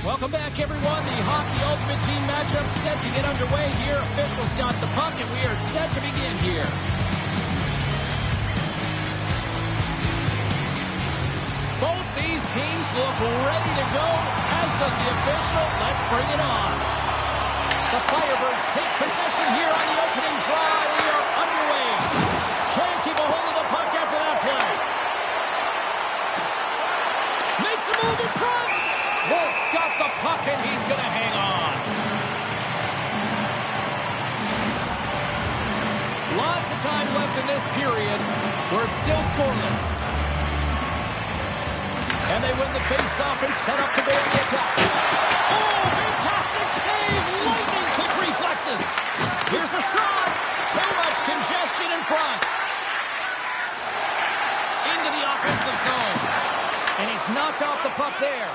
Welcome back, everyone. The Hockey Ultimate Team matchup set to get underway here. Officials got the puck, and we are set to begin here. Both these teams look ready to go, as does the official. Let's bring it on. The Firebirds take possession here on the opening draw. We are underway. Can't keep a hold of the puck after that play. Makes a move in front. Wolf's got the puck, and he's going to hang on. Lots of time left in this period. We're still scoreless. And they win the face-off and set up to go on the attack. Oh, fantastic save! Lightning quick reflexes. Here's a shot. Too much congestion in front. Into the offensive zone. And he's knocked off the puck there.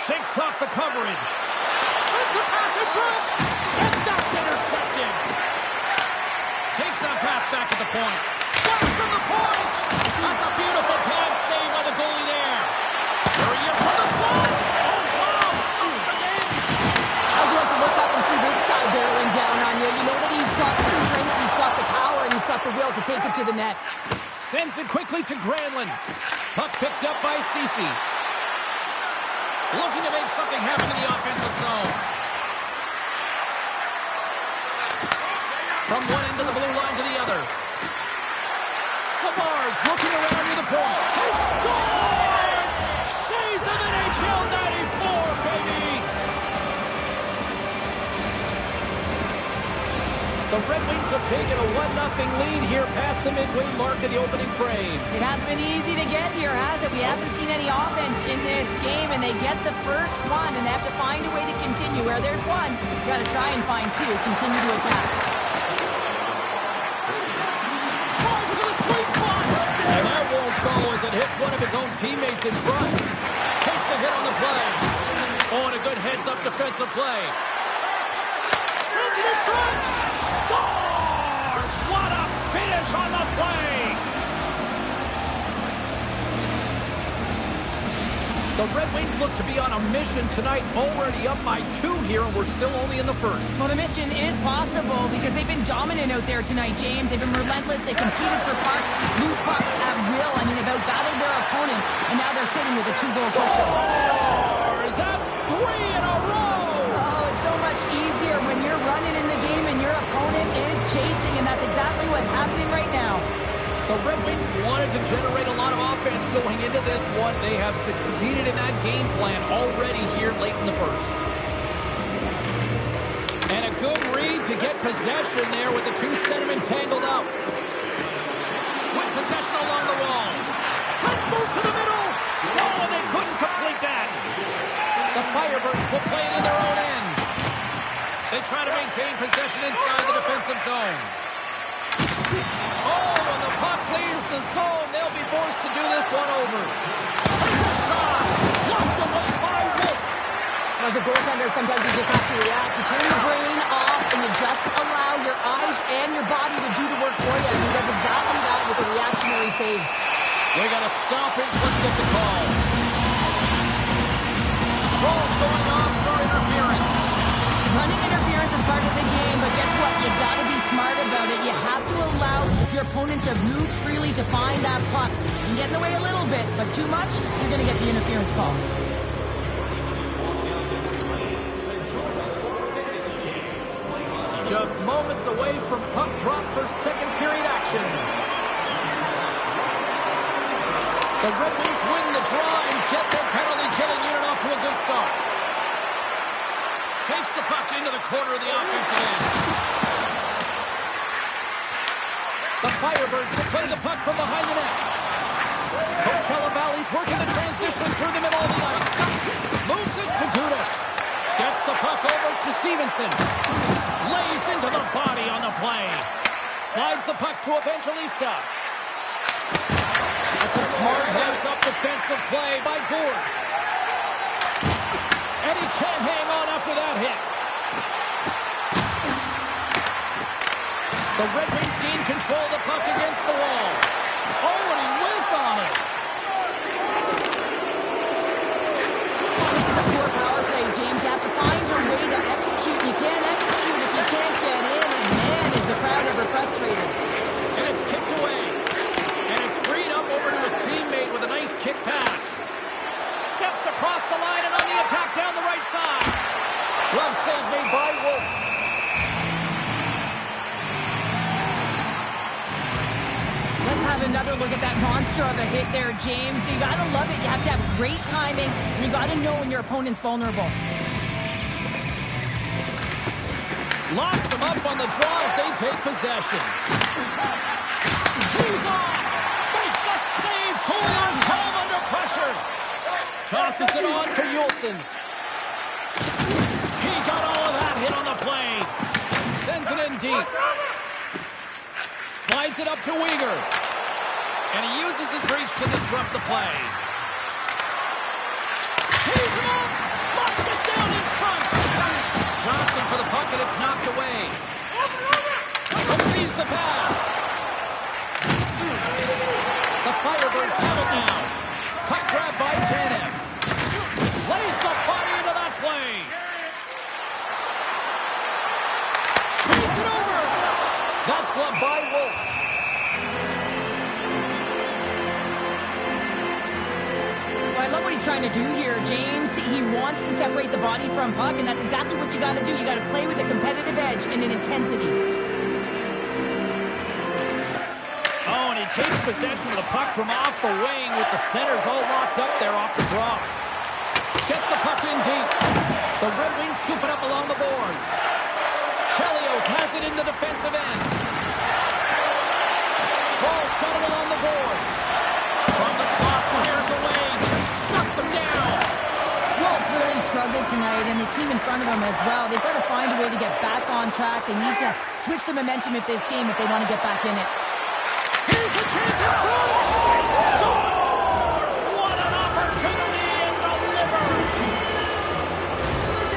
Shakes off the coverage. Sends a pass in front. And that's intercepted. Takes that pass back at the point. Flash from the point. That's a beautiful pass save by the goalie there. There he is from the slot. Oh, wow. Stops the game. How'd you like to look up and see this guy barreling down on you? You know that he's got the strength, he's got the power, and he's got the will to take it to the net. Sends it quickly to Granlund. Puck picked up by Ceci. Looking to make something happen in the offensive zone. From one end of the blue line to the other. Savard's looking around near the point. He scores! Shades of NHL 94, baby! The Red Wings have taken a 1-0 lead here past the midway mark of the opening frame. It hasn't been easy to get here, has it? We haven't seen any offense in this game, and they get the first one, and they have to find a way to continue. Where there's one, you got to try and find two. Continue to attack. Drives to the sweet spot! And that won't go as it hits one of his own teammates in front. Takes a hit on the play. Oh, and a good heads-up defensive play. Sends it in front! Scores! What a finish on the play! The Red Wings look to be on a mission tonight, already up by 2 here, and we're still only in the first. Well, the mission is possible because they've been dominant out there tonight, James. They've been relentless. They competed for pucks, loose pucks at will. I mean, they've outbattled their opponent, and now they're sitting with a 2-goal cushion. Scores! That's 3 in a row! Oh, it's so much easier when you're running in the game and your opponent is chasing, and that's exactly what's happening right now. The Red Wings wanted to generate a lot of offense going into this one. They have succeeded in that game plan already here late in the first. And a good read to get possession there with the two centermen tangled up. With possession along the wall. Let's move to the middle. Oh, and they couldn't complete that. The Firebirds will play it in their own end. They try to maintain possession inside the defensive zone. Oh, when the puck leaves the zone, they'll be forced to do this one over. Takes a shot. Blocked away by Wolf. As a goaltender, sometimes you just have to react. You turn your brain off, and you just allow your eyes and your body to do the work for you. And he does exactly that with a reactionary save. We got a stoppage. Let's get the call. Ball's going off for interference. Running interference is part of the game, but guess what? You got to be smart about it. You have to allow your opponent to move freely to find that puck. You can get in the way a little bit, but too much, you're going to get the interference call. Just moments away from puck drop for second period action. The Red Wings win the draw and get their penalty-killing unit off to a good start. Takes the puck into the corner of the offensive end. The Firebirds will play the puck from behind the net. Coachella Valley's working the transition through the middle of the ice. Moves it to Gudas. Gets the puck over to Stevenson. Lays Slides the puck to Evangelista. That's a smart heads-up defensive play by Gourde. And he can't hang on after that hit. The Red Wings gain control of the puck against the wall. Oh, and he whiffs on it. This is a poor power play, James. You have to find your way to execute. You can't execute if you can't get in. And man, is the crowd ever frustrated. And it's kicked away. And it's freed up over to his teammate with a nice kick pass. Steps across the line and on the attack down the right side. Glove save made by Wolf. Let's have another look at that monster of a hit there, James. You got to love it. You have to have great timing, and you got to know when your opponent's vulnerable. Locks them up on the draw as they take possession. He's off. Makes the save. Pulling on calm under pressure. Tosses it on to Juleson. He got all of that hit on the play. Sends it in deep. Slides it up to Weegar. And he uses his reach to disrupt the play. He's him up. Locks it down in front. Johnson for the puck, and it's knocked away. Receives the pass. The Firebirds have it now. Puck grab by Tanev. Lays the body into that play. Feeds it over. That's gloved by Wolf. Well, I love what he's trying to do here, James. He wants to separate the body from puck, and that's exactly what you got to do. You got to play with a competitive edge and an intensity. Oh, and he takes possession of the puck from off the wing with the centers all locked up there off the draw. Gets the puck in deep. The Red Wings scoop it up along the boards. Chelios has it in the defensive end. Ball's got it along the boards. From the slot, fires away. Shuts him down. Wolves really struggled tonight, and the team in front of them as well. They've got to find a way to get back on track. They need to switch the momentum of this game if they want to get back in it. Here's a chance in front. He scores! What an opportunity and delivers.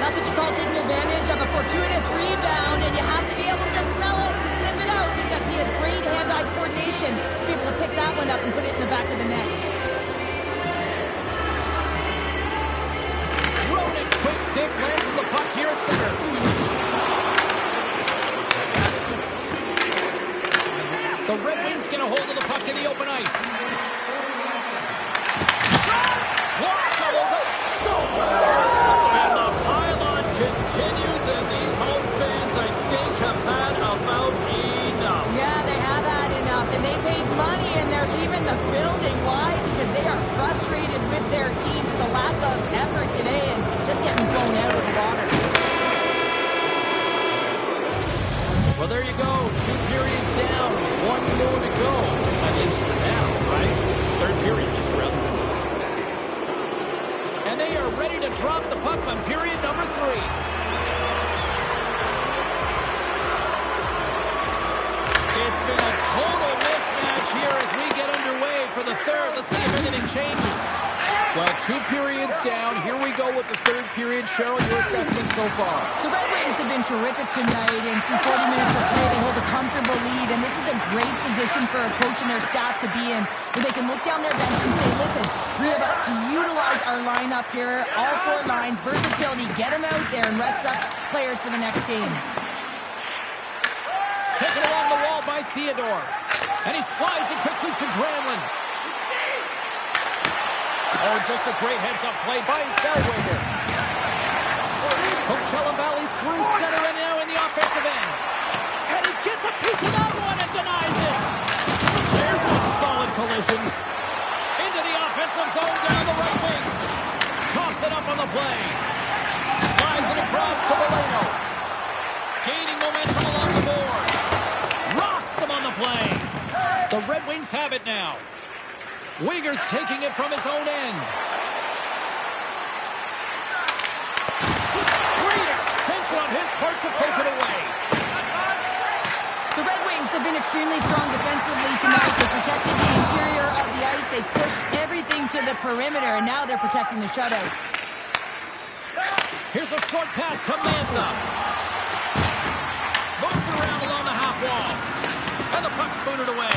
That's what you call taking advantage of a fortuitous rebound, and you have to be able to smell it and sniff it out because he has great hand-eye coordination to be able to pick that one up and put it in the back of the net. Ronick's quick stick lances the puck here at center. The Red Wings get a hold of the puck in the open ice. Blocked over. And the pylon continues, and these home fans, I think, have had about enough. Yeah, they have had enough, and they paid money, and they're leaving the building. Why? Because they are frustrated with their team, just the lack of effort today, and just getting blown out of the water. Well, there you go. 2 periods down. 1 more to go. At least for now, right? Third period just around the corner. And they are ready to drop the puck on period number 3. It's been a total mismatch here as we get underway for the third. Let's see if anything changes. Well, 2 periods down. Here we go with the third period. Cheryl, your assessment so far? The Red Wings have been terrific tonight, and through 40 minutes of play, they hold a comfortable lead, and this is a great position for a coach and their staff to be in, where they can look down their bench and say, listen, we're about to utilize our lineup here, all 4 lines, versatility, get them out there and rest up players for the next game. Taken along the wall by Theodore, and he slides it quickly to Granlund. Oh, just a great heads-up play by Zellweger. Coachella Valley's through center and now in the offensive end. And he gets a piece of that one and denies it. There's a solid collision. Into the offensive zone down the right wing. Toss it up on the play. Slides it across to Moreno. Gaining momentum along the boards. Rocks him on the play. The Red Wings have it now. Weegar's taking it from his own end. Great extension on his part to take it away. The Red Wings have been extremely strong defensively tonight. They protected the interior of the ice. They pushed everything to the perimeter, and now they're protecting the shutout. Here's a short pass to Mantha. Moves it around along the half wall. And the puck's booted away.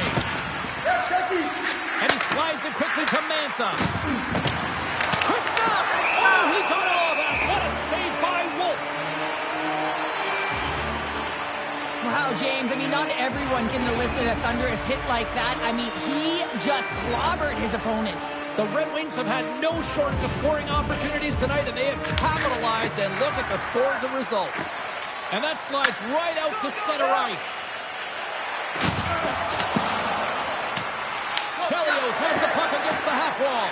And he slides it quickly to Mantha. Quick stop! Oh, he got all that. What a save by Wolf. Wow, James, I mean, not everyone can elicit a thunderous hit like that. I mean, he just clobbered his opponent. The Red Wings have had no shortage of scoring opportunities tonight, and they have capitalized, and look at the score as a result. And that slides right out to center ice. Chelios has the puck against the half wall.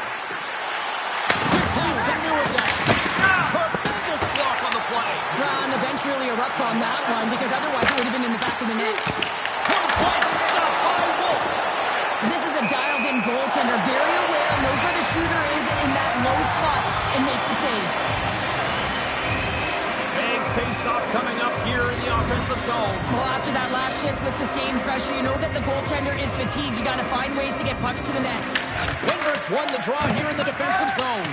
Quick pass to Nieuwendyk. Tremendous block on the play. Well, and the bench really erupts on that one, because otherwise it would have been in the back of the net. Point stop by Wolf. This is a dialed-in goaltender, very aware, knows where the shooter is in that low slot, and makes the save. Big face-off coming up here in the offensive zone. Well, after that last shift with sustained pressure, you know that the goaltender is fatigued. You got to find ways to get pucks to the net. Wingberg's won the draw here in the defensive zone.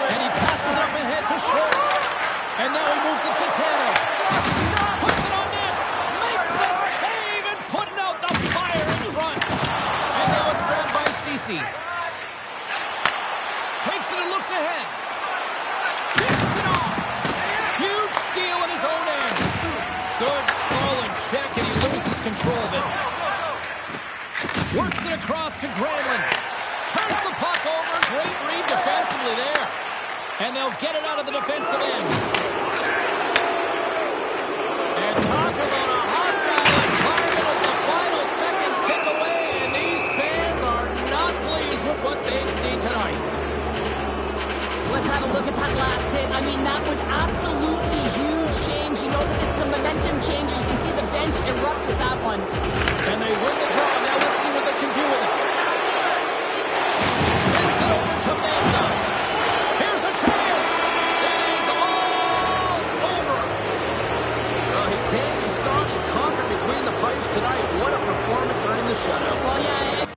And he passes up ahead to Schwartz. And now he moves it to Tanner. Puts it on net. Makes the save and putting out the fire in front. And now it's grabbed by Ceci. Takes it and looks ahead. Dishes it off. Huge steal in his own end. Good, solid check, and he loses control of it. Works it across to Granlund. Turns the puck over. Great read defensively there. And they'll get it out of the defensive end. And talk about a hostile environment as the final seconds tick away. And these fans are not pleased with what they see tonight. Let's have a look at that last hit. I mean, that was absolutely huge change. You know that this is a momentum changer. You can see the bench erupt with that one. And they win the draw. Now let's see what they can do with it. Sends it over to Mantha. Here's a chance. It is all over. Well, he came, he saw it, he conquered between the pipes tonight. What a performance earning the shutout. Well, yeah.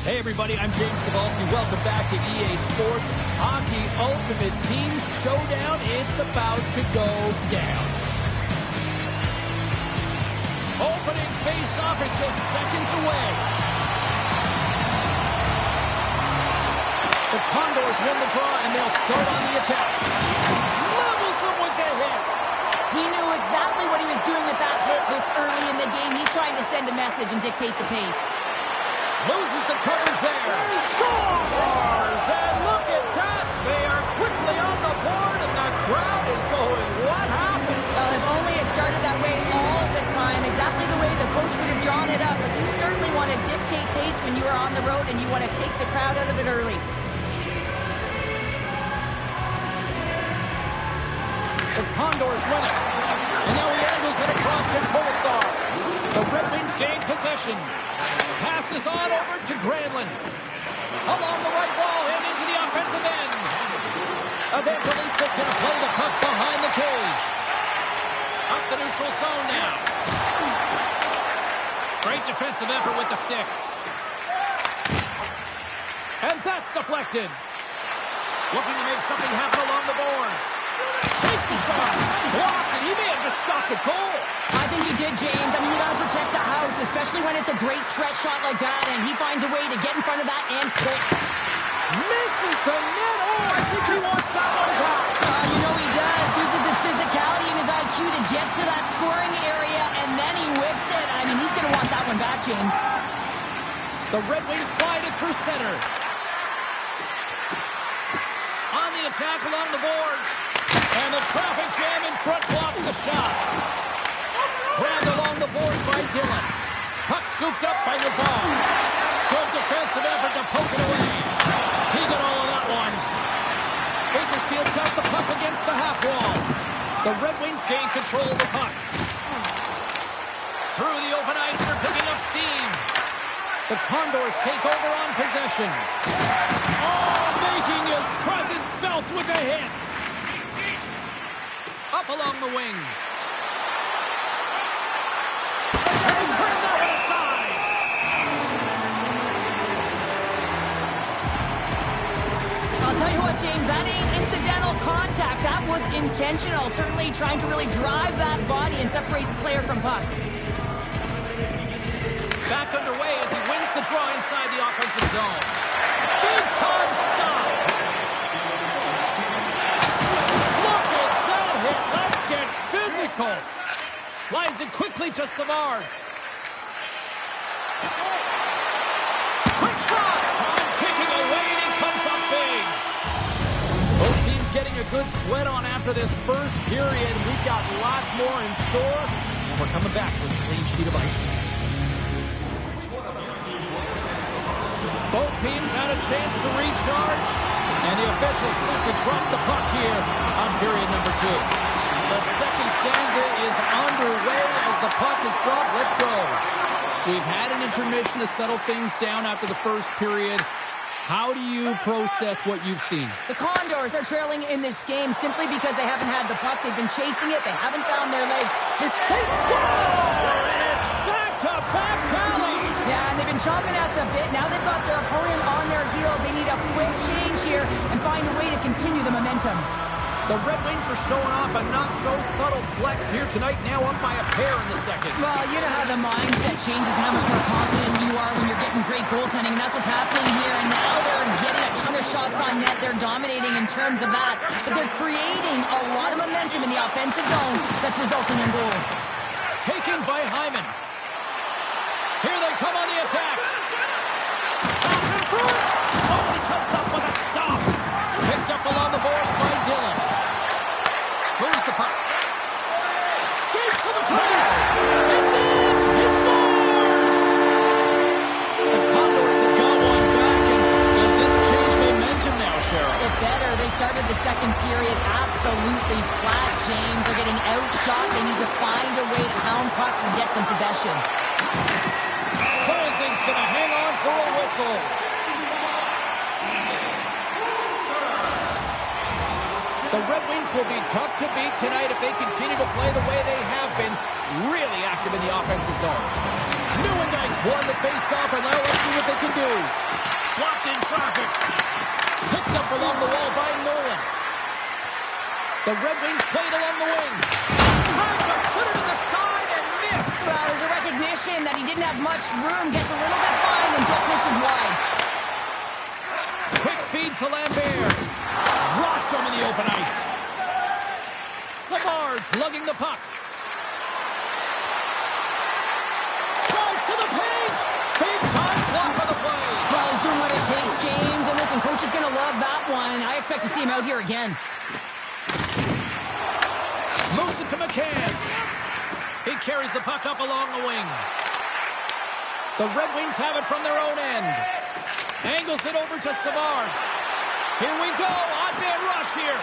Hey everybody, I'm James Cebulski. Welcome back to EA Sports Hockey Ultimate Team Showdown. It's about to go down. Opening face-off is just seconds away. The Condors win the draw and they'll start on the attack. Levels them with the hit. He knew exactly what he was doing with that hit this early in the game. He's trying to send a message and dictate the pace. Loses the coverage there. Scores! And look at that. They are quickly on the board, and the crowd is going, what happened? Well, if only it started that way all the time, exactly the way the coach would have drawn it up. But you certainly want to dictate pace when you are on the road, and you want to take the crowd out of it early. The Condors win it. And now he angles it across to Kolesar. The Red Wings gain possession. Pass is on over to Granlund. Along the right wall and into the offensive end. Evangelist's going to play the puck behind the cage. Up the neutral zone now. Great defensive effort with the stick. And that's deflected. Looking to make something happen along the boards. Takes a shot. Blocked, and he may have just stopped a goal. I think he did, James. I mean, you got to protect the house, especially when it's a great threat shot like that, and he finds a way to get in front of that and quick. Misses the net. Oh, I think he wants that one back. You know he does. Uses his physicality and his IQ to get to that scoring area, and then he whiffs it. I mean, he's going to want that one back, James. The Red Wings slide it through center. On the attack along the boards. And the traffic jam in front blocks the shot. Grabbed along the boards by Dillon. Puck scooped up by Nazar. Good defensive effort to poke it away. He got all of that one. Bakersfield dumped the puck against the half wall. The Red Wings gain control of the puck. Through the open ice, they're picking up steam. The Condors take over on possession. Oh, making his presence felt with a hit. Up along the wing. And bring that one aside. I'll tell you what, James, that ain't incidental contact. That was intentional. Certainly trying to really drive that body and separate the player from puck. Back underway as he wins the draw inside the offensive zone. Big time stop. Look at that hit. Let's get physical. Slides it quickly to Savard. Quick shot. Time ticking away and he comes up big. Both teams getting a good sweat on after this first period. We've got lots more in store. And we're coming back with a clean sheet of ice next. Both teams had a chance to recharge, and the officials set to drop the puck here on period number 2. The second stanza is underway as the puck is dropped. Let's go. We've had an intermission to settle things down after the first period. How do you process what you've seen? The Condors are trailing in this game simply because they haven't had the puck. They've been chasing it. They haven't found their legs. They score! And it's back-to-back tallies! Yeah, and they've been chomping at the bit. Now they've got their opponent on their heel. They need a quick change here and find a way to continue the momentum. The Red Wings are showing off a not-so-subtle flex here tonight, now up by a pair in the second. Well, you know how the mindset changes and how much more confident you are when you're getting great goaltending, and that's what's happening here. And now they're getting a ton of shots on net. They're dominating in terms of that, but they're creating a lot of momentum in the offensive zone that's resulting in goals. Taken by Hyman. Here they come on the attack. Pass in front. Oh, he comes up with a stop. Picked up along the boards by Dillon. Moves the puck. Skates to the crease. It's in. He scores. The Condors have got one back, and does this change momentum now, Cheryl? It better. They started the second period absolutely flat, James. They're getting outshot. They need to find a way to pound pucks and get some possession. Closing's going to hang on for a whistle. The Red Wings will be tough to beat tonight if they continue to play the way they have been, really active in the offensive zone. Nieuwendyke's won the face-off, and now let's see what they can do. Blocked in traffic. Picked up along the wall by Nolan. The Red Wings played along the wing. Tried to put it in the side and missed. Well, there's a recognition that he didn't have much room, gets a little bit fine, and just misses wide. Quick feed to Lambert. Rocked him in the open ice. Savard's lugging the puck. Drives to the paint. Big time block on the play. Well, he's doing what it takes, James. And listen, coach is going to love that one. I expect to see him out here again. Moves it to McCann. He carries the puck up along the wing. The Red Wings have it from their own end. Angles it over to Savard. Here we go. On-man rush here.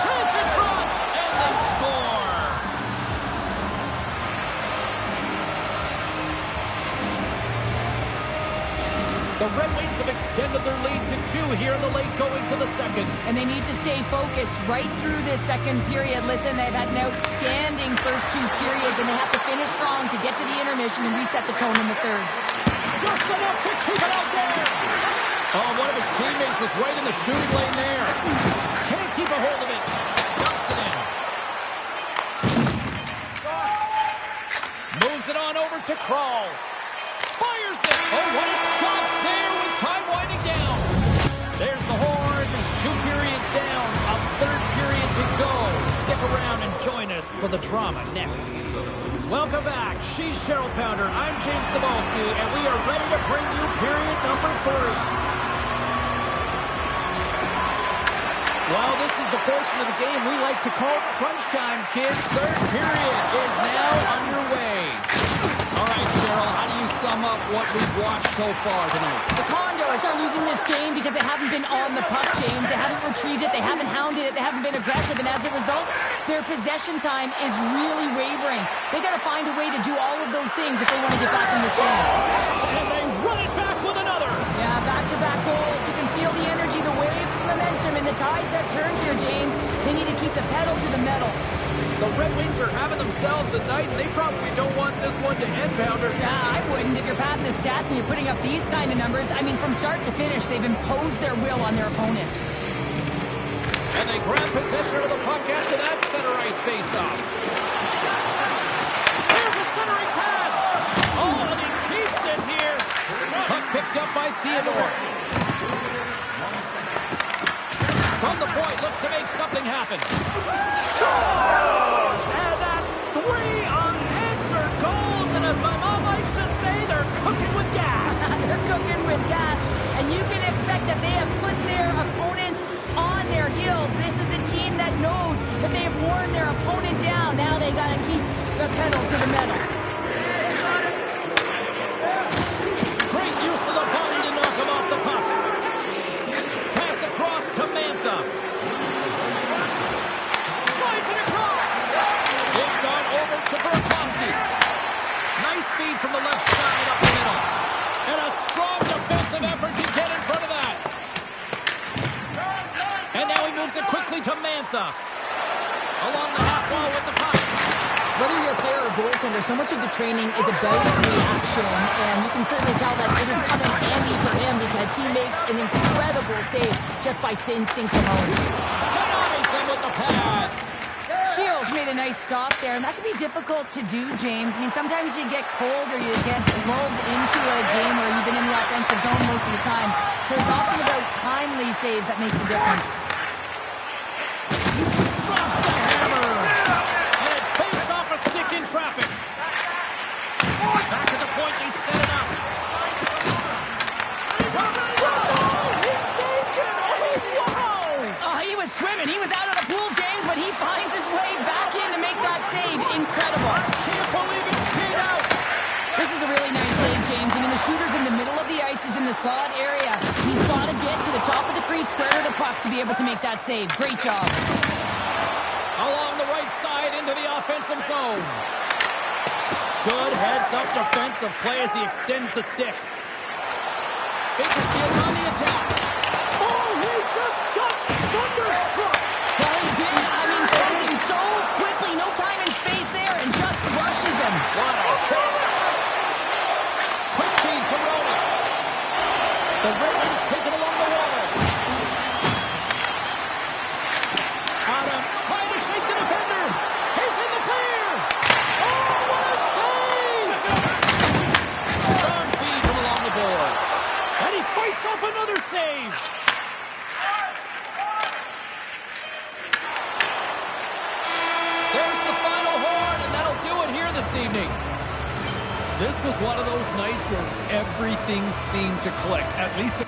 Chance in front. And they score. The Red Wings have extended their lead to 2 here in the late goings of the second. And they need to stay focused right through this second period. Listen, they've had an outstanding first 2 periods, and they have to finish strong to get to the intermission and reset the tone in the third. Just enough to keep it out there. Oh, one of his teammates was right in the shooting lane there. Can't keep a hold of it. Dumps it in. Moves it on over to Crawl. Fires it. Oh, what a stop there with time winding down. There's the horn. 2 periods down. A third period to go. Stick around and join us for the drama next. Welcome back. She's Cheryl Pounder. I'm James Cebulski, and we are ready to bring you period number 3. Well, this is the portion of the game we like to call crunch time, kids. Third period is now underway. All right, Cheryl, how do you sum up what we've watched so far tonight? The Condors are losing this game because they haven't been on the puck, James. They haven't retrieved it. They haven't hounded it. They haven't been aggressive. And as a result, their possession time is really wavering. They got to find a way to do all of those things if they want to get back in this game. And they run it back with another. Yeah, back-to-back goals. You can feel the energy, the wave, the momentum, and the tides have turned here, James. They need to keep the pedal to the metal. The Red Wings are having themselves a night, and they probably don't want this one to end, Pounder. I wouldn't if you're padding the stats and you're putting up these kind of numbers. I mean, from start to finish, they've imposed their will on their opponent. And they grab possession of the puck after that center ice face-off. Here's a centering pass. Oh, and he keeps it here. Puck picked up by Theodore. From the point, looks to make something happen. Scores! And that's 3 unanswered goals. And as my mom likes to say, they're cooking with gas. They're cooking with gas. And you can expect that they have put their opponents on their heels. This is a team that knows that they have worn their opponent down. Now they got to keep the pedal to the metal. Great use of the body to knock him off the puck. Pass across to Mantha. Slides it across. Dished on over to Burakovsky. Nice feed from the left side up the middle. And a strong defensive effort to get in front of that. And now he moves it quickly to Mantha. Along the half wall with the puck. Whether you're a player or goaltender, so much of the training is about reaction, and you can certainly tell that it is coming handy for him because he makes an incredible save just by instincts alone. Denies him with the pad. Shields made a nice stop there, and that can be difficult to do, James. I mean, sometimes you get cold or you get lulled into a game where you've been in the offensive zone most of the time. So it's often about timely saves that make the difference. Drops the hammer. And it fakes off a stick in traffic. Back at the point, they set it up. Oh, he saved it. Oh, wow. Oh, he was swimming. He was out of the pool, James, but he finds his way back in to make that save. Incredible. Can't believe it stayed out. This is a really nice save, James. I mean, the shooter's in the middle of the ice. He's in the slot area. He's got to get to the top of the crease, square to the puck to be able to make that save. Great job. Along the right side into the offensive zone. Good heads-up defensive play as he extends the stick. Bakersfield's on the attack. Oh, he just got thunderstruck. Well, he did. I mean, closing so quickly. No time and space there, and just crushes him. What a hit. Quick feed to Rona. The Red Wings take it along the wall. Adam trying to shake the defender. He's in the clear. Oh, what a save. Strong feed from along the boards. And he fights off another save. There's the final horn, and that'll do it here this evening. This was one of those nights where everything seemed to click, at least.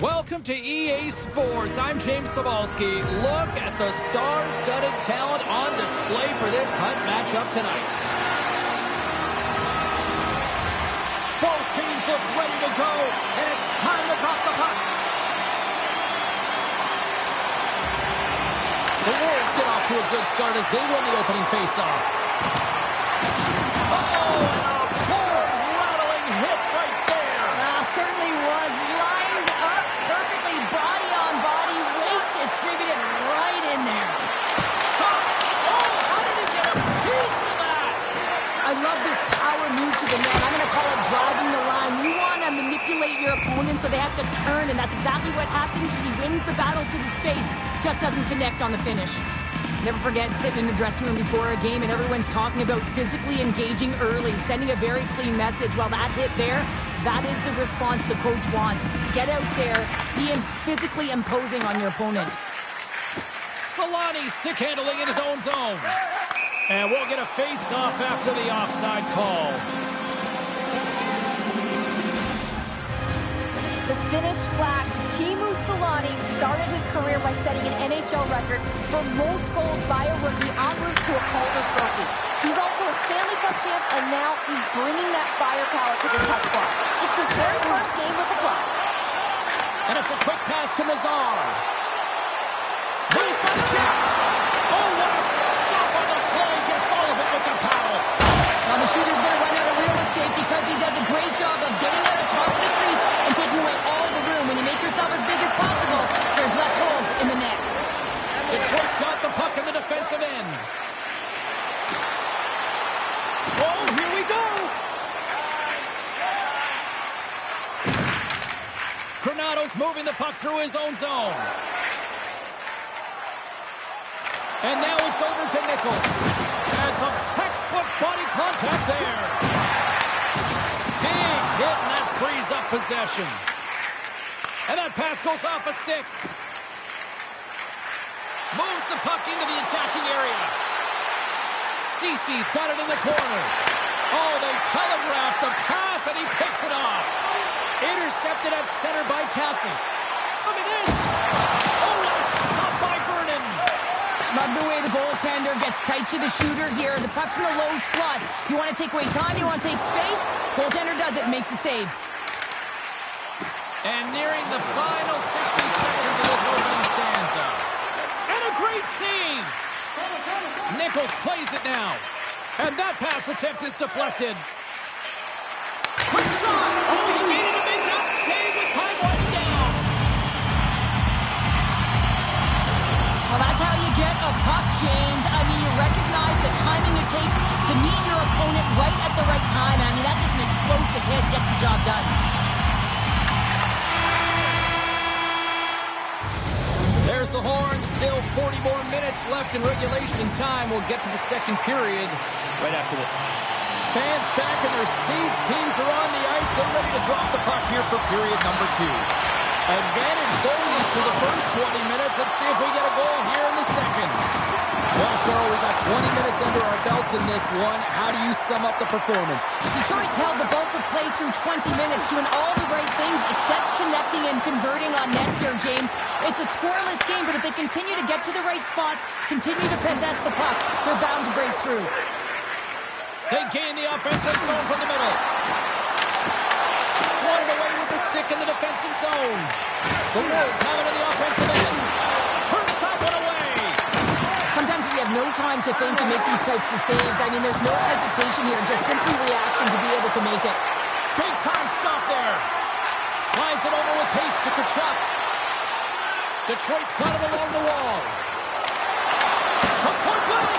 Welcome to EA Sports. I'm James Cebulski. Look at the star-studded talent on display for this Hunt matchup tonight. Both teams look ready to go, and it's time to drop the puck. The Wolves get off to a good start as they win the opening faceoff. Oh, and a poor rattling hit right there. Certainly was lined up perfectly, body on body, weight distributed right in there. Shot. Oh, how did he get a piece of that? I love this power move to the net. I'm going to call it driving the line. You want to manipulate your opponent so they have to turn, and that's exactly what happens. He wins the battle to the space, just doesn't connect on the finish. Never forget sitting in the dressing room before a game and everyone's talking about physically engaging early, sending a very clean message. Well, that hit there, that is the response the coach wants. Get out there, be physically imposing on your opponent. Solani stick handling in his own zone. And we'll get a face-off after the offside call. The Finnish Flash, Teemu Solani, started his career by setting an NHL record for most goals by a rookie en route to a Calder Trophy. He's also a Stanley Cup champ, and now he's bringing that firepower to the Tuck squad. It's his very first game with the club. And it's a quick pass to Nazar. He's by the check. Oh, what a stop on the play. Gets all of it with the paddle. Now the shooter's going to run out of real estate because he does a great job of getting out of top of the crease and taking away all the room. When you make yourself as big as possible, there's less holes in the net. Detroit's got the puck in the defensive end. Oh, here we go. Granado's moving the puck through his own zone. And now it's over to Nichols. And some textbook body contact there. Big hit, and that frees up possession. And that pass goes off a stick. Moves the puck into the attacking area. Cece's got it in the corner. Oh, they telegraphed the pass, and he picks it off. Intercepted at center by Castles. Look at this. Oh, what a stop by Vernon. Love the way the goaltender gets tight to the shooter here. The puck's in the low slot. You want to take away time, you want to take space. Goaltender does it, makes the save. And nearing the final 60 seconds of this opening stanza. And a great save. Nichols plays it now. And that pass attempt is deflected. Quick shot. Oh, he needed to make that save with time running down. Well, that's how you get a puck, James. I mean, you recognize the timing it takes to meet your opponent right at the right time. I mean, that's just an explosive hit. Gets the job done. There's the horn. Still 40 more minutes left in regulation time. We'll get to the second period right after this. Fans back in their seats. Teams are on the ice. They're ready to drop the puck here for period number 2. Advantage goalies for the first 20 minutes. Let's see if we get a goal here in the second. Well, Cheryl, we got 20 minutes under our belts in this one. How do you sum up the performance? Detroit's held the bulk of play through 20 minutes, doing all the right things except connecting and converting on net here, James. It's a scoreless game, but if they continue to get to the right spots, continue to possess the puck, they're bound to break through. They gain the offensive zone from the middle. Swatted away with the stick in the defensive zone. The Wolves have it in the offensive end. Turns that one away. Sometimes we have no time to think and make these types of saves. I mean, there's no hesitation here, just simply reaction to be able to make it. Big time stop there. Slides it over with pace to Kachuk. Detroit's got it along the wall. From point blank.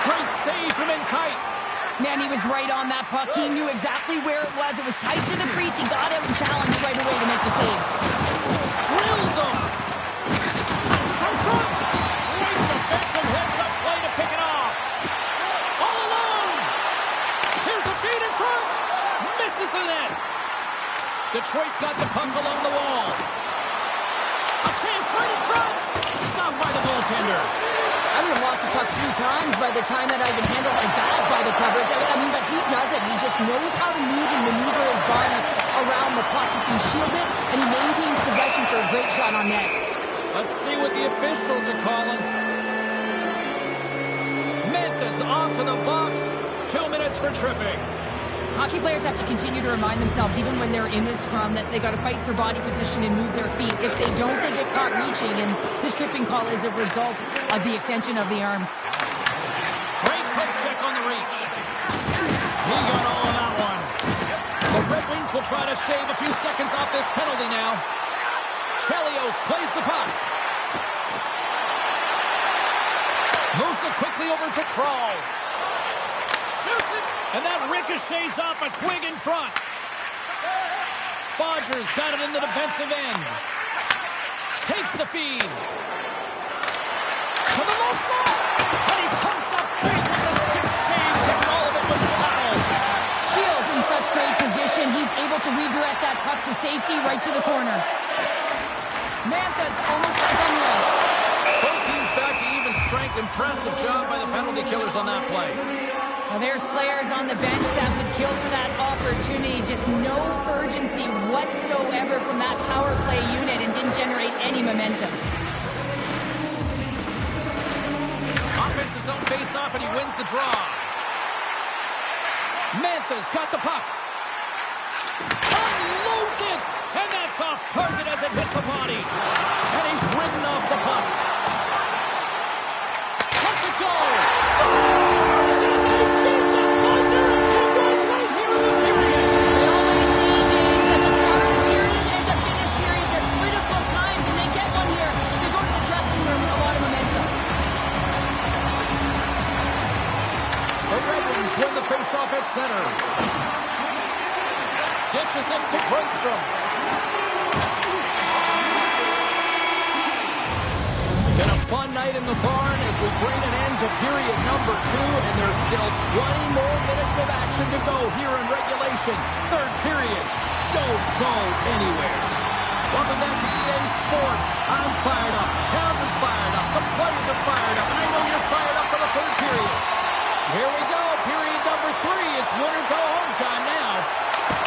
Great save from in tight. Man, he was right on that puck. He knew exactly where it was. It was tight to the crease. He got out and challenged right away to make the save. Drills him. Passes out front. Great defensive heads-up play to pick it off. All alone. Here's a feed in front. Misses the net. Detroit's got the puck along the wall. A chance right in front. Stopped by the goaltender. I would have lost the puck 3 times by the time that I can handle like that by the coverage. I mean, but he does it. He just knows how to move and maneuver his body around the puck. He can shield it, and he maintains possession for a great shot on net. Let's see what the officials are calling. Memphis off to the box. 2 minutes for tripping. Hockey players have to continue to remind themselves, even when they're in this scrum, that they got to fight for body position and move their feet. If they don't, they get caught reaching, and this tripping call is a result of the extension of the arms. Great poke check on the reach. He got all of that one. The Red Wings will try to shave a few seconds off this penalty now. Chelios plays the puck. Moves it quickly over to Crawl. Shoots it, and that ricochets off a twig in front. Bodger's got it in the defensive end. Takes the feed. To the low slot. And he comes up big with a stick save, taking all of it with Powell. Shields in such great position. He's able to redirect that puck to safety right to the corner. Mantha's almost back on the ice. Both teams back to even strength. Impressive job by the penalty killers on that play. Now there's players on the bench that would kill for that opportunity. Just no urgency whatsoever from that power play unit and didn't generate any momentum. Offenses zone face-off, and he wins the draw. Mantha's got the puck. Unloads it, and that's off target as it hits the body. And he's ridden off the puck. Let's it go. Scores, and they beat the buzzer and take one right here in the period. They always say, James, that to start a period and to finish periods at critical times, and they get one here. They go to the dressing room with a lot of momentum. The Red Wings win the face-off at center. Dishes it to Grundstrom. Been a fun night in the barn as we bring an end to period number 2, and there's still 20 more minutes of action to go here in regulation. Third period. Don't go anywhere. Welcome back to EA Sports. I'm fired up. Pounder's fired up. The players are fired up. And I know you're fired up for the third period. Here we go. Period number 3. It's win or go home time now.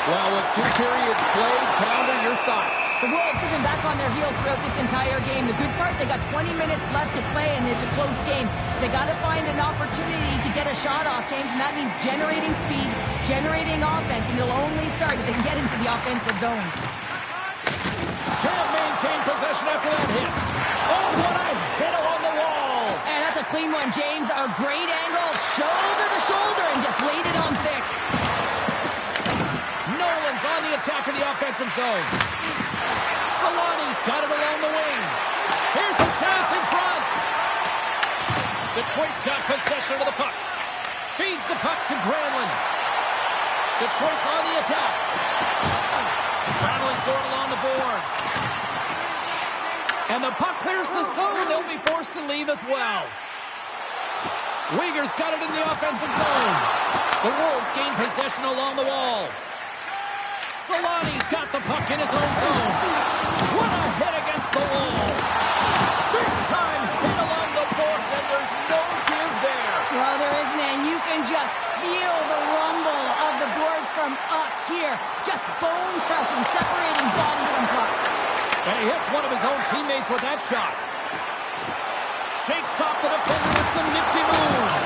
Well, with 2 periods played, Pounder, your thoughts? The Wolves have been back on their heels throughout this entire game. The good part, they got 20 minutes left to play, and it's a close game. They got to find an opportunity to get a shot off, James, and that means generating speed, generating offense, and they'll only start if they can get into the offensive zone. Can't maintain possession after that hit. Oh, what a hit along the wall. And that's a clean one, James. A great angle, shoulder to shoulder, and just laid it on thick. Nolan's on the attack in the offensive zone. Solani's got it along the wing. Here's the chance in front. Detroit's got possession of the puck. Feeds the puck to Granlund. Detroit's on the attack. Battling for it along the boards. And the puck clears the zone. They'll be forced to leave as well. Uyghur's got it in the offensive zone. The Wolves gain possession along the wall. Solani's got the puck in his own zone. What a hit against the wall. Big time hit along the boards, and there's no give there. Well, there isn't, and you can just feel the rumble of the boards from up here. Just bone crushing, separating body from puck. And he hits one of his own teammates with that shot. Shakes off the defender with some nifty moves.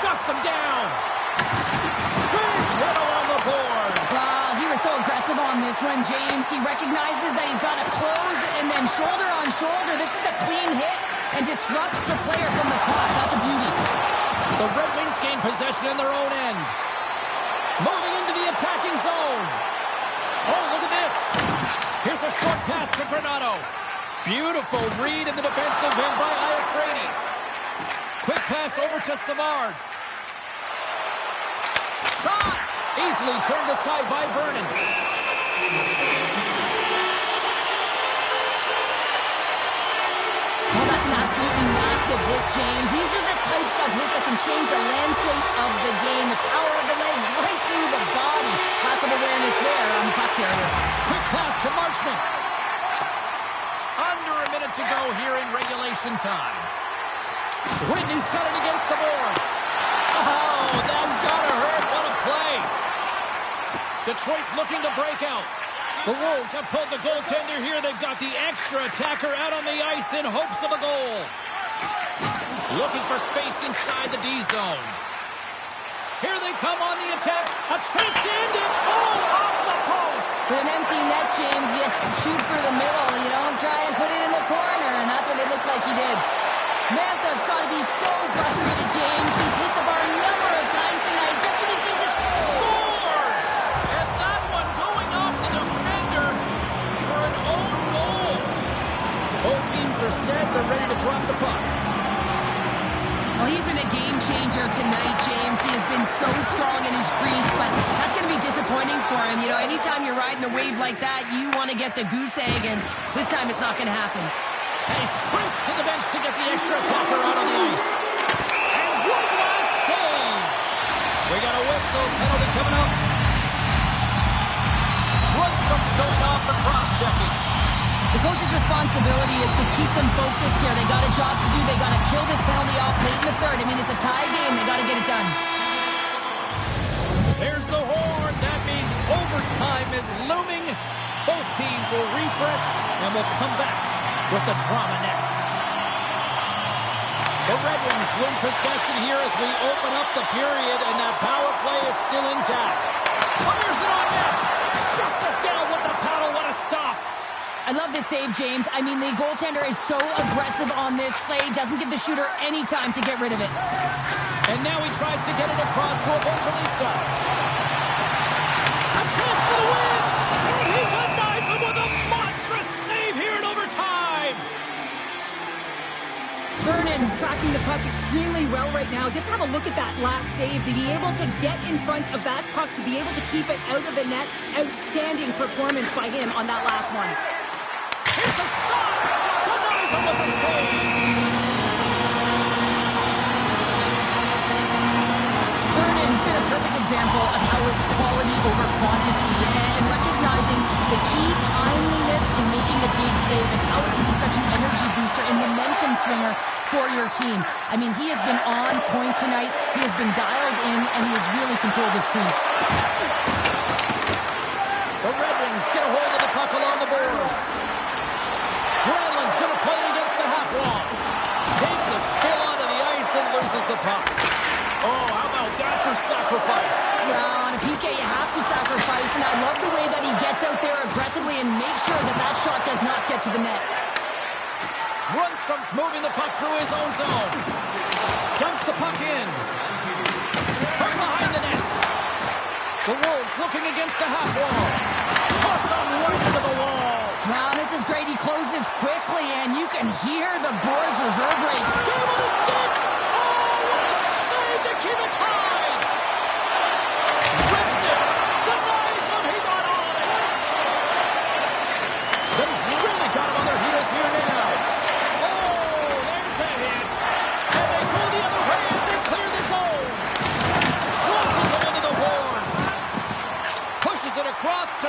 Shuts him down. Big hit along the boards. He was so aggressive on this one, James. He recognizes that he's got to close and then shoulder on shoulder. This is a clean hit and disrupts the player from the puck. That's a beauty. The Red Wings gain possession in their own end. Moving into the attacking zone. Oh, look at this. Here's a short pass to Granato. Beautiful read in the defensive end by Iafrate. Quick pass over to Savard. Shot! Easily turned aside by Vernon. Well, that's an absolutely massive hit, James. These are the types of hits that can change the landscape of the game. The power of the legs right through the body. Lack of awareness there on the puck carrier. Quick pass to Marchment. Under a minute to go here in regulation time. Whitney's got it against the boards. Oh, that's gotta hurt. What a play. Detroit Detroit's looking to break out. The Wolves have pulled the goaltender here. They've got the extra attacker out on the ice in hopes of a goal. Looking for space inside the D zone. Here they come on the attack. A chance to end it. Oh, off the post. With an empty net, James, just shoot for the middle. You don't try and put it in the corner, and that's what it looked like he did. Mantha's got to be so frustrated, James. He's hit the bar a number of times tonight just when he thinks it's... Scores! And that one going off the defender for an own goal. Both teams are set. They're ready to drop the puck. Well, he's been a game changer tonight, James. He has been so strong in his crease, but that's going to be disappointing for him. You know, anytime you're riding a wave like that, you want to get the goose egg, and this time it's not going to happen. He sprints to the bench to get the extra attacker out on the ice. And one last save. We got a whistle. Penalty coming up. Lundstrom's going off for cross-checking. The coach's responsibility is to keep them focused here. They got a job to do. They got to kill this penalty off late in the third. I mean, it's a tie game. They got to get it done. There's the horn. That means overtime is looming. Both teams will refresh and will come back with the drama next. The Red Wings win possession here as we open up the period, and that power play is still intact. Fires it on net. Shuts it down with the paddle. What a stop. I love this save, James. I mean, the goaltender is so aggressive on this play. Doesn't give the shooter any time to get rid of it. And now he tries to get it across to Evangelista. A chance for the win. And he denies him with a monstrous save here in overtime. Vernon's tracking the puck extremely well right now. Just have a look at that last save. To be able to get in front of that puck, to be able to keep it out of the net. Outstanding performance by him on that last one. Here's a shot. Denies him with a save. Vernon's been a perfect example of how it's quality over quantity and recognizing the key timeliness to making a big save and how it can be such an energy booster and momentum swinger for your team. I mean, he has been on point tonight. He has been dialed in, and he has really controlled his crease. The Red Wings get a hold of the puck along the boards. Granlund's going to play it against the half wall. Takes a spill onto the ice and loses the puck. Oh, how about that for sacrifice? Well, on a PK, you have to sacrifice, and I love the way that he gets out there aggressively and makes sure that that shot does not get to the net. Lundstrom's moving the puck through his own zone. Dumps the puck in. From behind the net. The Wolves looking against the half wall. Toss on right into the wall. Wow, this is great. He closes quickly, and you can hear the boards reverberate. Game on the stick. Oh, what a save to keep it tied. Rips it. Denies him. He got on it. But he's really got him on their heels here now. Oh, there's a hit. And they go the other way as they clear the zone. Launches him into the boards. Pushes it across to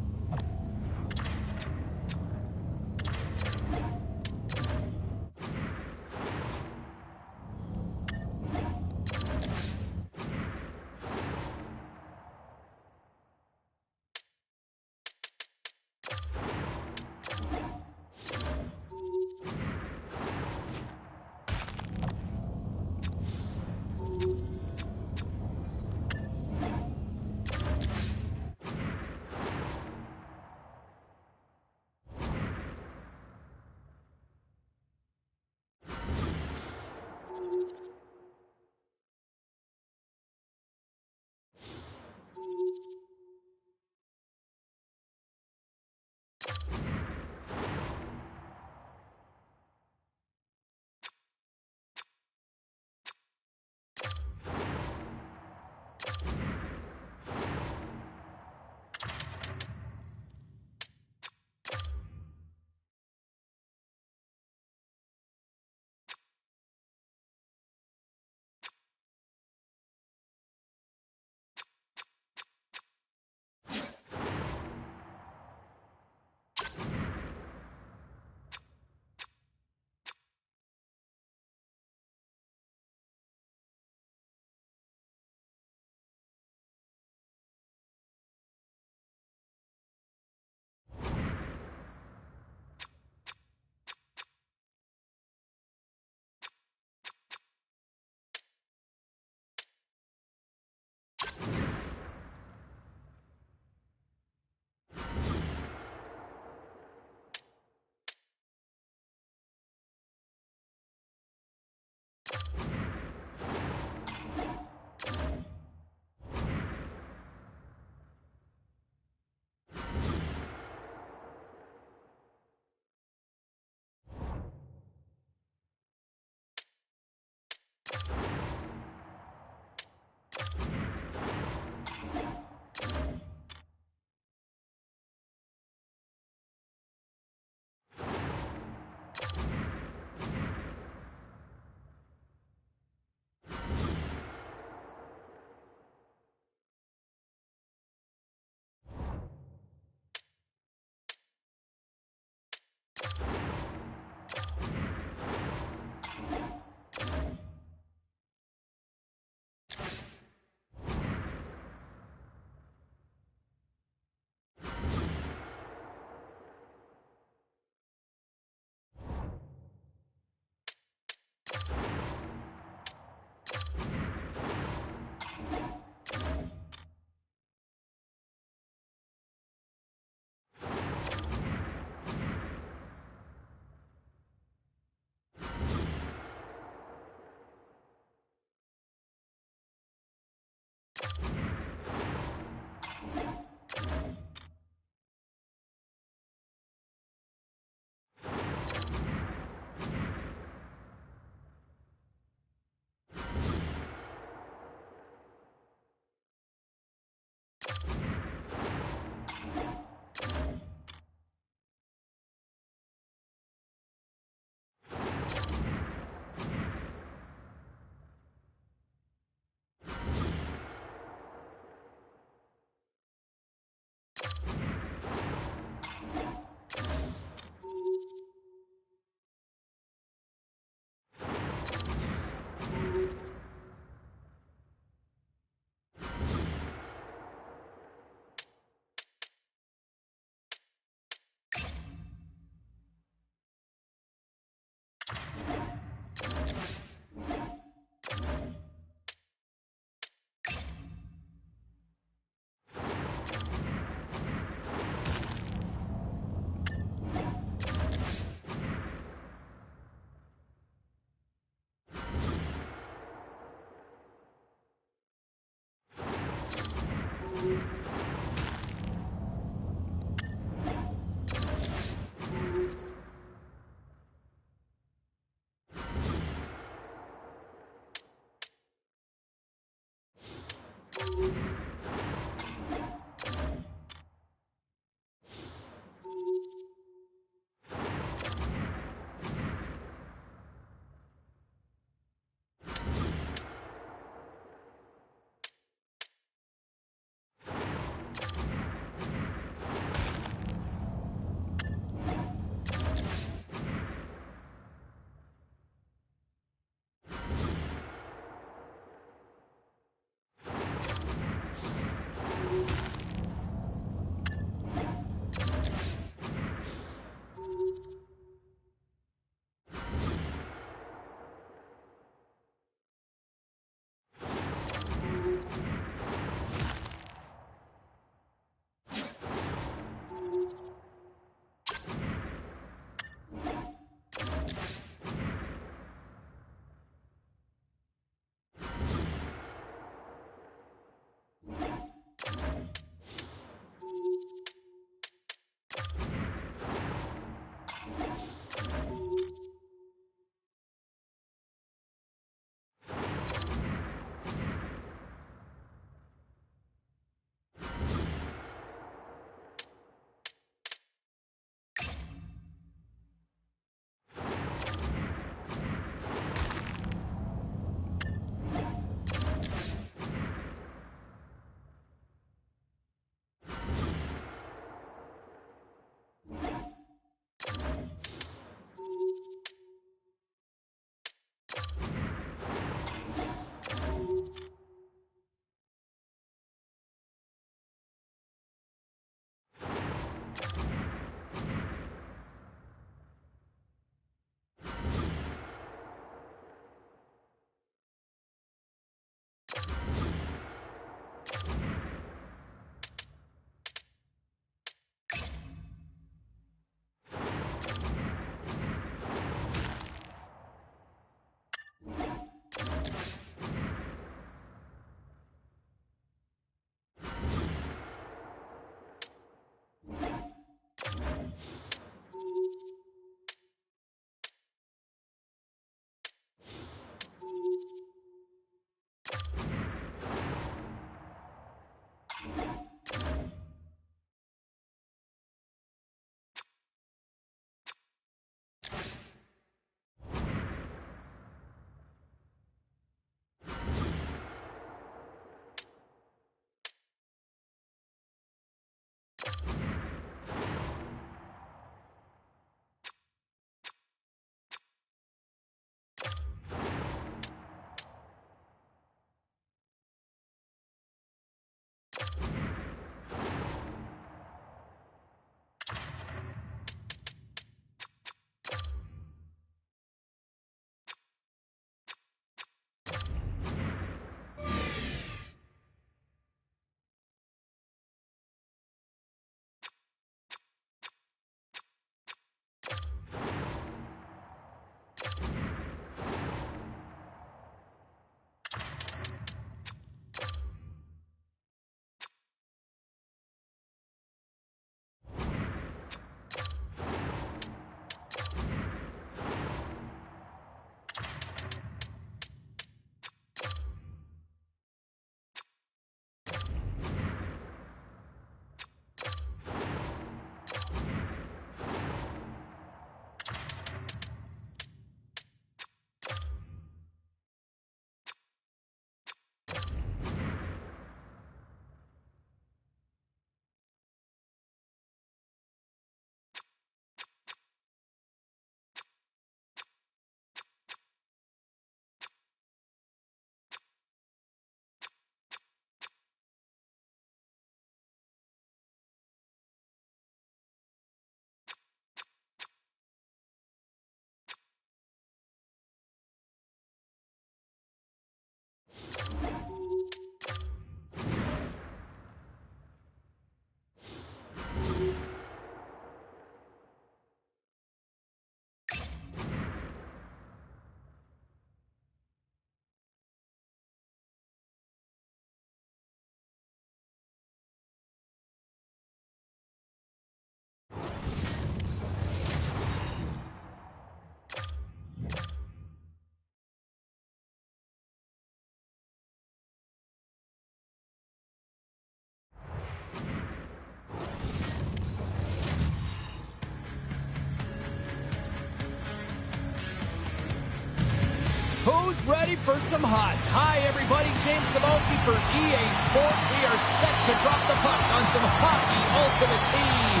Who's ready for some hot? Hi, everybody. James Cebulski for EA Sports. We are set to drop the puck on some Hockey Ultimate Team.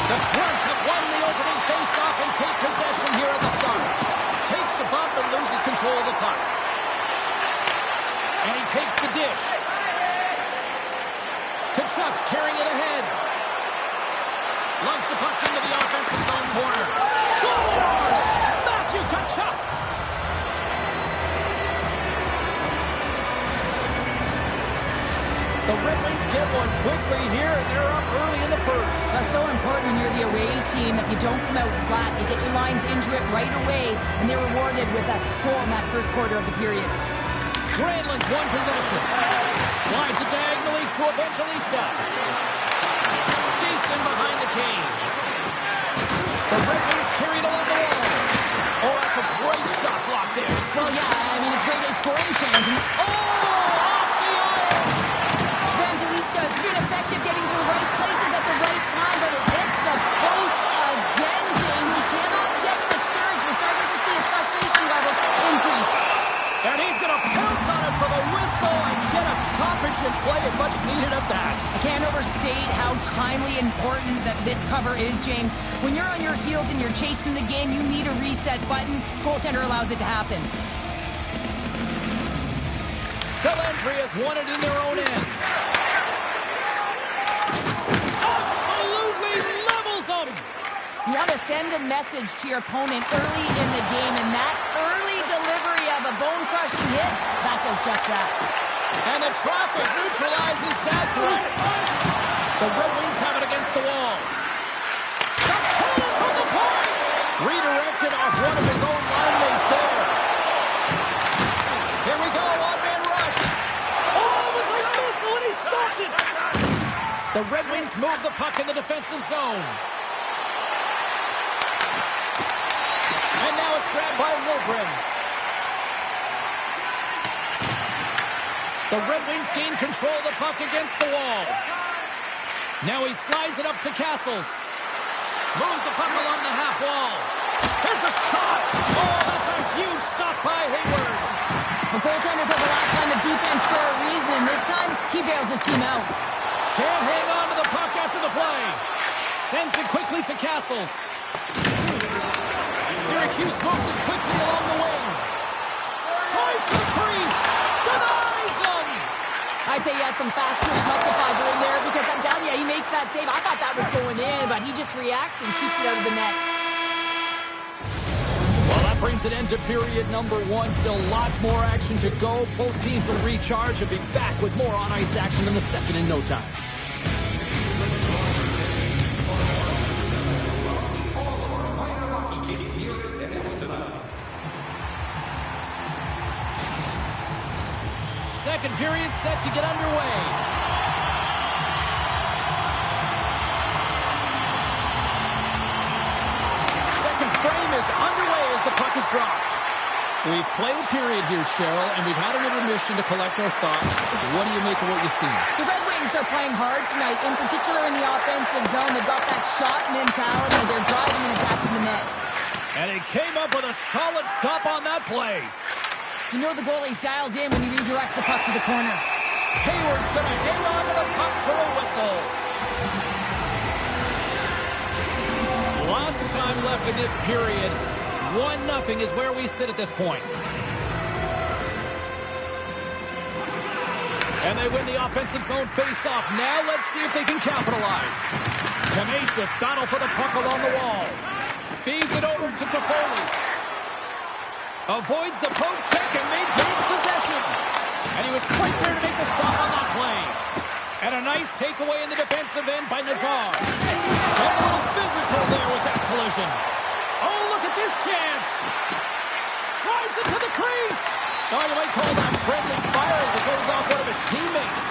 The Crunch have won the opening face-off and take possession here at the start. Takes a bump and loses control of the puck. And he takes the dish. Kachuk's carrying it ahead. Lugs the puck into the offensive zone corner. Scores! Matthew Kachuk! The Red Wings get one quickly here, and they're up early in the first. That's so important when you're the away team that you don't come out flat. You get your lines into it right away, and they're rewarded with a goal in that first quarter of the period. Granlund's one possession. Slides it diagonally to Evangelista. Skates in behind the cage. The Red Wings carried along the wall. Oh, that's a great shot block there. Well, yeah, I mean, it's great scoring chance. And, Off the iron! Evangelista has been effective getting to the right places at the right time, but it hits the post again, James. He cannot get discouraged. We're starting to see his frustration levels increase. And he's going to pounce on it for the whistle and get a stoppage in play, and much needed at that. I can't overstate how timely important that this cover is, James. When you're on your heels and you're chasing the game, you need a reset button. Goaltender allows it to happen. Dellandry has won it in their own end. Absolutely levels them. You want to send a message to your opponent early in the game, and that early delivery of a bone-crushing hit, that does just that. And the traffic neutralizes that threat. The Red Wings have it against the wall. The corner from the point. Redirected off one of his own line-mates there. Here we go, one-man rush. Oh, it was a missile, and he stopped it. The Red Wings move the puck in the defensive zone. And now it's grabbed by Wilgren. The Red Wings gain control of the puck against the wall. Now he slides it up to Castles. Moves the puck along the half wall. There's a shot! Oh, that's a huge stop by Hayward. The goaltenders are the last line of defense for a reason. This time, he bails his team out. Can't hang on to the puck after the play. Sends it quickly to Castles. Syracuse moves it quickly along the wing. Tries to the crease. Denies him. I'd say he has some fast twitch muscle fiber in there because I'm telling you, he makes that save. I thought that was going in, but he just reacts and keeps it out of the net. Well, that brings an end to period number one. Still lots more action to go. Both teams will recharge and be back with more on-ice action in the second in no time. Second period set to get underway. Second frame is underway as the puck is dropped. We've played a period here, Cheryl, and we've had an intermission to collect our thoughts. What do you make of what you've seen? The Red Wings are playing hard tonight, in particular in the offensive zone. They've got that shot mentality. They're driving and attacking the net. And he came up with a solid stop on that play. You know the goalie's dialed in when he redirects the puck to the corner. Hayward's going to hang on to the puck for a whistle. Lots of time left in this period. 1-0 is where we sit at this point. And they win the offensive zone face-off. Now let's see if they can capitalize. Tenacious battle for the puck along the wall. Feeds it over to Toffoli. Avoids the poke check and maintains possession. And he was quick there to make the stop on that play. And a nice takeaway in the defensive end by Nazar. And a little physical there with that collision. Oh, look at this chance. Drives it to the crease. Oh, you might call that friendly fire as it goes off one of his teammates.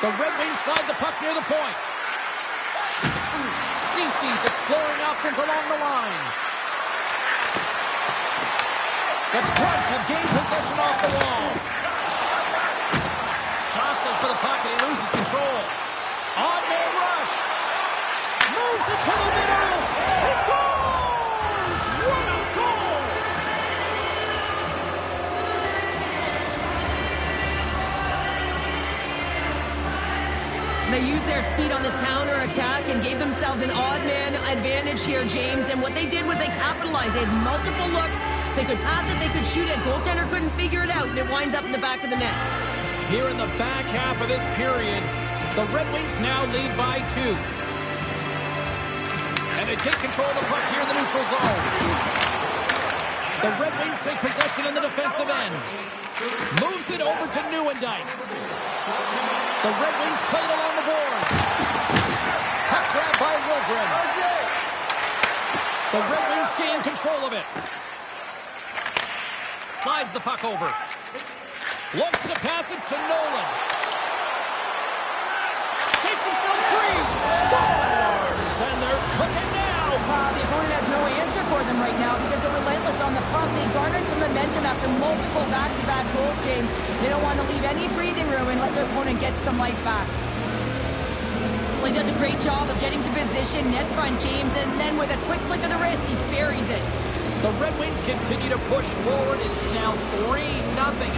The Red Wings slide the puck near the point. Cece's exploring options along the line. The Crunch have gained possession off the wall. Jostling for the puck and he loses control. On-man rush. Moves it to the middle. He scores! What a goal! They used their speed on this counter-attack and gave themselves an odd-man advantage here, James. And what they did was they capitalized. They had multiple looks. They could pass it, they could shoot it. Goaltender couldn't figure it out, and it winds up in the back of the net. Here in the back half of this period, the Red Wings now lead by 2. And they take control of the puck here in the neutral zone. The Red Wings take possession in the defensive end. Moves it over to Nieuwendyk. The Red Wings played along the boards. Puck grab by Wilgren. The Red Wings gain control of it. Slides the puck over. Looks to pass it to Nolan. Takes himself free. Stars! And they're cooking now. The opponent has no answer for them right now because they're relentless on the puck. They garnered some momentum after multiple back-to-back goals, James. They don't want to leave any breathing room and let their opponent get some life back. Well, he does a great job of getting to position, net front, James, and then with a quick flick of the wrist, he buries it. The Red Wings continue to push forward. It's now 3-0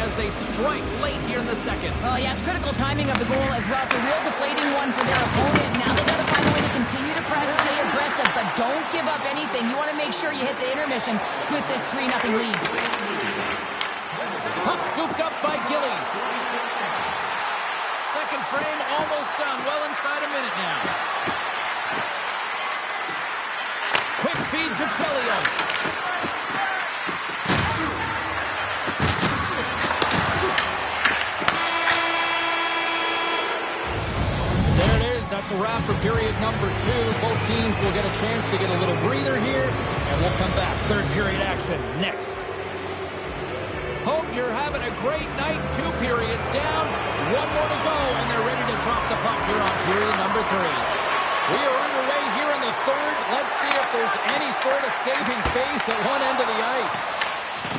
as they strike late here in the second. Oh, yeah, it's critical timing of the goal as well. It's a real deflating one for their opponent. Now they've got to find a way to continue to press, stay aggressive, but don't give up anything. You want to make sure you hit the intermission with this 3-0 lead. Puck scooped up by Gillies. Second frame almost done. Well inside a minute now. Quick feed to Chelios. That's a wrap for period number 2. Both teams will get a chance to get a little breather here, and we'll come back. Third period action next. Hope you're having a great night. 2 periods down, 1 more to go, and they're ready to drop the puck here on period number 3. We are underway here in the third. Let's see if there's any sort of saving face at one end of the ice.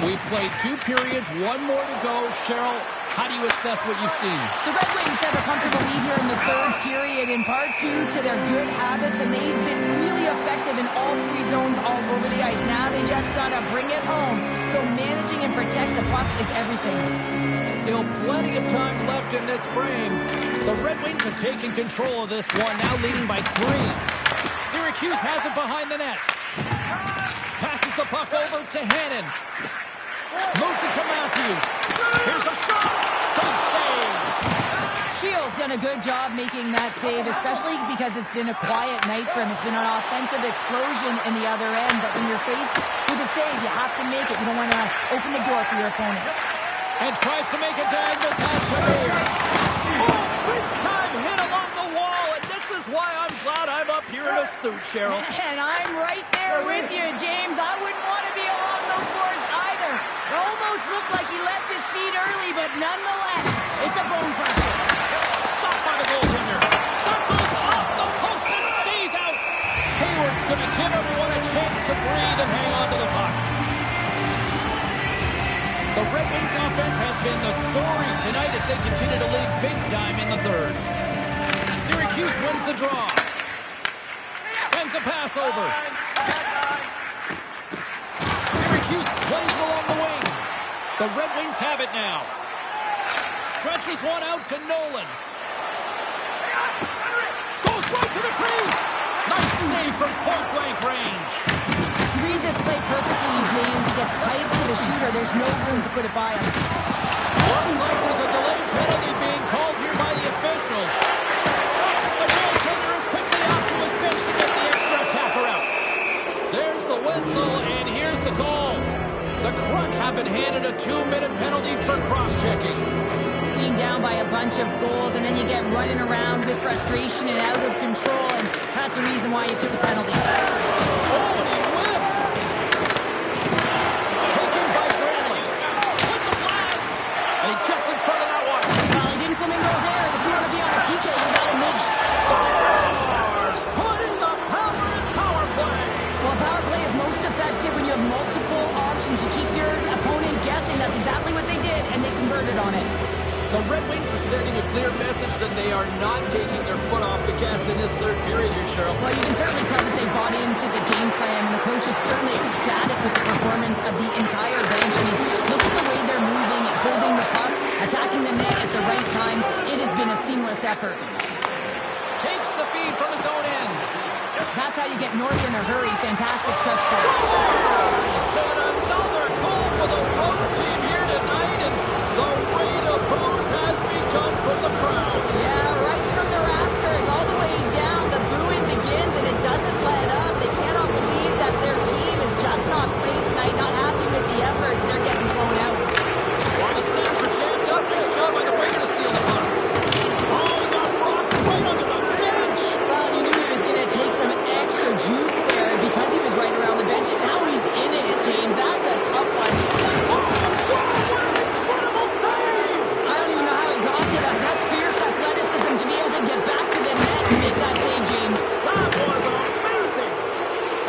We've played 2 periods, 1 more to go. Cheryl, how do you assess what you've seen? The Red Wings have a comfortable lead here in the third period, in part due to their good habits, and they've been really effective in all 3 zones all over the ice. Now they just got to bring it home. So managing and protect the puck is everything. Still plenty of time left in this frame. The Red Wings are taking control of this one, now leading by 3. Syracuse has it behind the net. Passes the puck over to Hannon. Moves it to Matthews. Here's a shot. Big save. Shields done a good job making that save, especially because it's been a quiet night for him. It's been an offensive explosion in the other end, but when you're faced with a save, you have to make it. You don't want to open the door for your opponent. And tries to make a diagonal pass to Ayers. Oh, big time hit along the wall, and this is why I'm glad I'm up here in a suit, Cheryl. And I'm right there with you, James. I wouldn't want to be along those boards either. It almost looked like he left his feet early, but nonetheless, it's a bone crusher. Stopped by the goaltender. That goes off the post and stays out. Hayward's going to give everyone a chance to breathe and hang on to the puck. The Red Wings offense has been the story tonight as they continue to lead big time in the third. Syracuse wins the draw. Sends a pass over. Syracuse plays along the wing. The Red Wings have it now. Stretches one out to Nolan. Goes right to the crease. Nice save from point-blank range. You read this play perfectly, James. He gets tight to the shooter. There's no room to put it by him. Looks like there's a delayed penalty being called here by the officials. The goaltender is quickly off to his bench to get the extra attacker out. There's the whistle, and here's the call. The Crunch have been handed a 2-minute penalty for cross-checking. Being down by a bunch of goals, and then you get running around with frustration and out of control, and that's the reason why you took a penalty. Oh, and he whiffs. Taken by Bradley. With the blast. And he gets in front of that one. Well, he didn't flamingo there. If you want to be on a PK, you got to make Stars putting the power in power play. Well, power play is most effective when you have multiple options. You keep your opponent guessing. That's exactly what they did, and they converted on it. The Red Wings are sending a clear message that they are not taking their foot off the gas in this third period here, Cheryl. Well, you can certainly tell that they bought into the game plan, and the coach is certainly ecstatic with the performance of the entire bench. I mean, look at the way they're moving and holding the puck, attacking the net at the right times. It has been a seamless effort. That's how you get north in a hurry. Fantastic stretch pass. And another goal for the road team here tonight, and the rain of boos has begun from the crowd. Yeah, right from the rafters, all the way down. The booing begins, and it doesn't let up. They cannot believe that their team is just not playing tonight, not happy with the efforts. They're getting blown out. While the Sens are jammed up, nice job by the Breaker to steal the puck. Oh, he got rocks right under the bench. Well, you knew he was going to take some extra juice there because he was right around the bench, and now he's in it, James. That's a tough one. Oh, what an incredible save! I don't even know how he got to that. That's fierce athleticism to be able to get back to the net and make that save, James. That was amazing.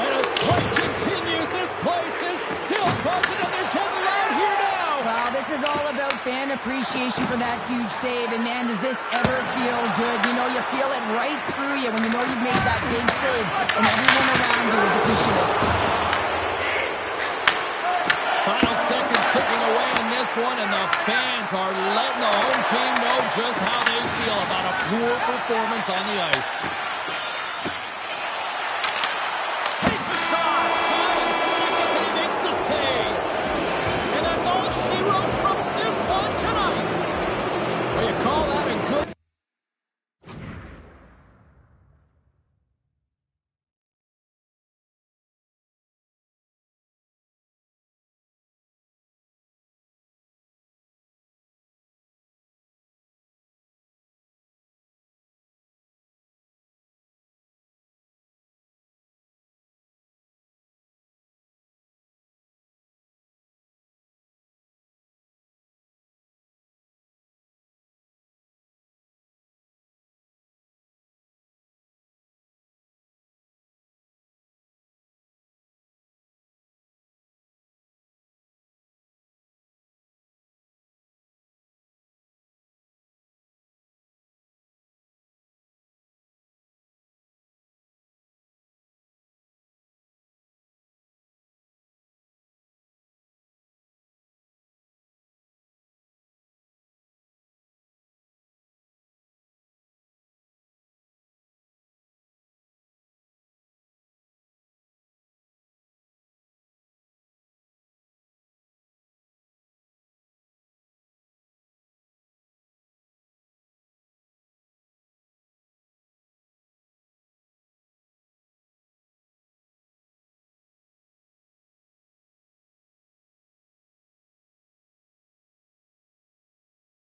And as play continues, this place is still buzzing, and they're getting loud here now. Well, this is all about fan appreciation for that huge save, and man, does this ever feel good. You know, you feel it right through you when you know you've made that big save, and everyone around you is appreciative. Final seconds ticking away in this one, and the fans are letting the home team know just how they feel about a poor performance on the ice.